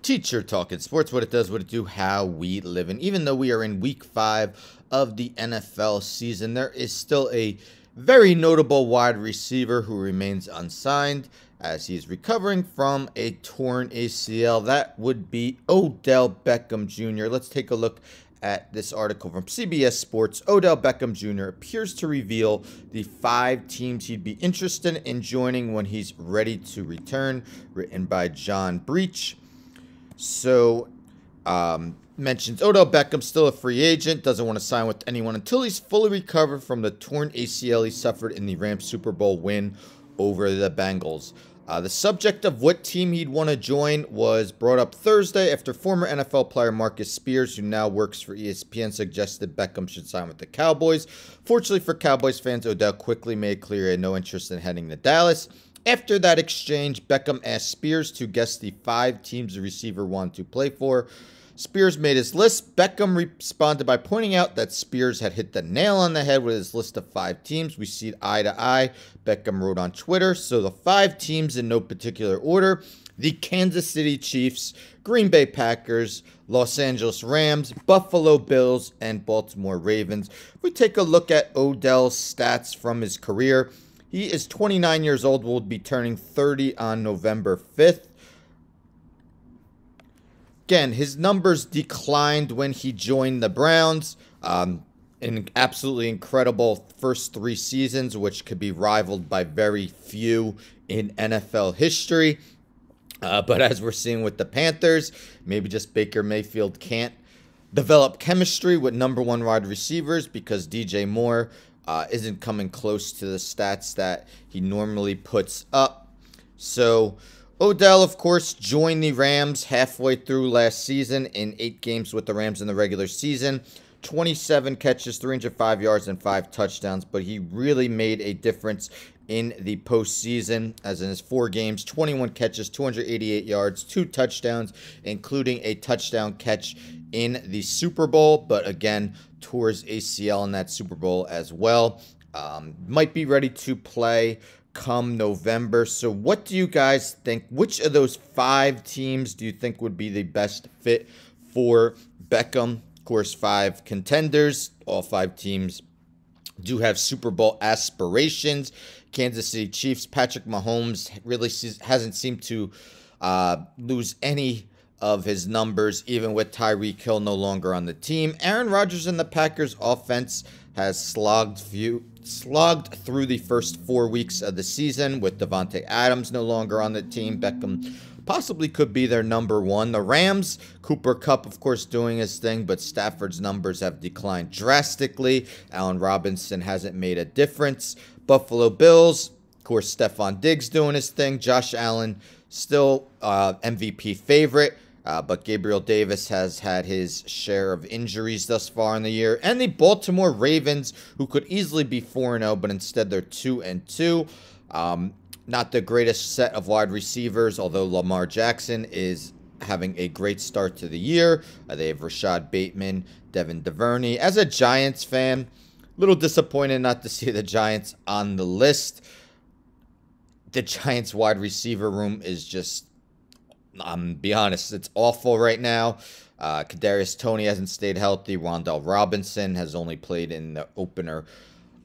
Teacher Talking Sports, what it does, what it do, how we live. And even though we are in week 5 of the NFL season, there is still a very notable wide receiver who remains unsigned as he's recovering from a torn ACL. That would be Odell Beckham Jr. Let's take a look at this article from CBS Sports. Odell Beckham Jr. appears to reveal the 5 teams he'd be interested in joining when he's ready to return, written by John Breach. So, mentions Odell Beckham, still a free agent, doesn't want to sign with anyone until he's fully recovered from the torn ACL he suffered in the Rams Super Bowl win over the Bengals. The subject of what team he'd want to join was brought up Thursday after former NFL player Marcus Spears, who now works for ESPN, suggested Beckham should sign with the Cowboys. Fortunately for Cowboys fans, Odell quickly made clear he had no interest in heading to Dallas. After that exchange, Beckham asked Spears to guess the 5 teams the receiver wanted to play for. Spears made his list. Beckham responded by pointing out that Spears had hit the nail on the head with his list of 5 teams. We see eye to eye, Beckham wrote on Twitter. So the 5 teams in no particular order: the Kansas City Chiefs, Green Bay Packers, Los Angeles Rams, Buffalo Bills, and Baltimore Ravens. If we take a look at Odell's stats from his career, he is 29 years old, will be turning 30 on November 5th. Again, his numbers declined when he joined the Browns. An absolutely incredible first 3 seasons, which could be rivaled by very few in NFL history. But as we're seeing with the Panthers, maybe just Baker Mayfield can't develop chemistry with number 1 wide receivers because DJ Moore isn't coming close to the stats that he normally puts up. So Odell, of course, joined the Rams halfway through last season in 8 games with the Rams in the regular season. 27 catches, 305 yards, and 5 touchdowns. But he really made a difference in the postseason, as in his 4 games, 21 catches, 288 yards, 2 touchdowns, including a touchdown catch in the Super Bowl. But again, tore his ACL in that Super Bowl as well. Might be ready to play come November. So what do you guys think? Which of those 5 teams do you think would be the best fit for Beckham? Of course, 5 contenders. All 5 teams do have Super Bowl aspirations. Kansas City Chiefs, Patrick Mahomes really hasn't seemed to lose any of his numbers, even with Tyreek Hill no longer on the team. Aaron Rodgers and the Packers offense has slogged through the first 4 weeks of the season with Devontae Adams no longer on the team. Beckham possibly could be their number 1. The Rams, Cooper Kupp, of course, doing his thing, but Stafford's numbers have declined drastically. Allen Robinson hasn't made a difference. Buffalo Bills, of course, Stephon Diggs doing his thing. Josh Allen, still MVP favorite. But Gabriel Davis has had his share of injuries thus far in the year. And the Baltimore Ravens, who could easily be 4-0, but instead they're 2-2. Not the greatest set of wide receivers, although Lamar Jackson is having a great start to the year. They have Rashad Bateman, Devin Duvernay. As a Giants fan, a little disappointed not to see the Giants on the list. The Giants wide receiver room is just, be honest, it's awful right now. Kadarius Toney hasn't stayed healthy. Wan'Dale Robinson has only played in the opener.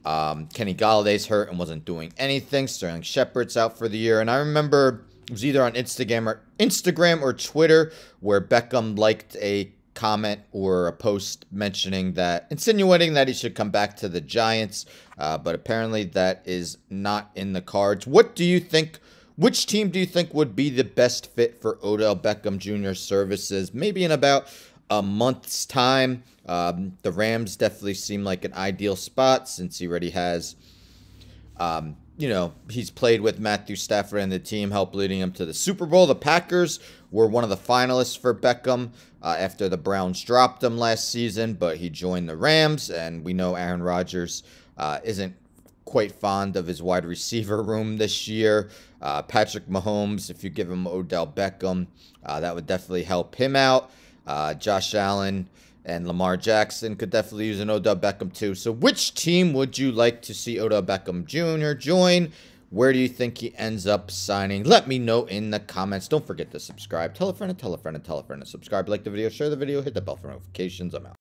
Kenny Galladay's hurt and wasn't doing anything. Sterling Shepard's out for the year. And I remember it was either on Instagram or Twitter where Beckham liked a comment or a post insinuating that he should come back to the Giants. But apparently that is not in the cards. What do you think? Which team do you think would be the best fit for Odell Beckham Jr.'s services? Maybe in about a month's time. The Rams definitely seem like an ideal spot since he already has, he's played with Matthew Stafford and the team, helped leading him to the Super Bowl. The Packers were one of the finalists for Beckham after the Browns dropped him last season, but he joined the Rams, and we know Aaron Rodgers isn't quite fond of his wide receiver room this year. Patrick Mahomes, if you give him Odell Beckham, that would definitely help him out. Josh Allen and Lamar Jackson could definitely use an Odell Beckham too. So which team would you like to see Odell Beckham Jr. join? Where do you think he ends up signing? Let me know in the comments. Don't forget to subscribe. Tell a friend and tell a friend and tell a friend to subscribe. Like the video, share the video, hit the bell for notifications. I'm out.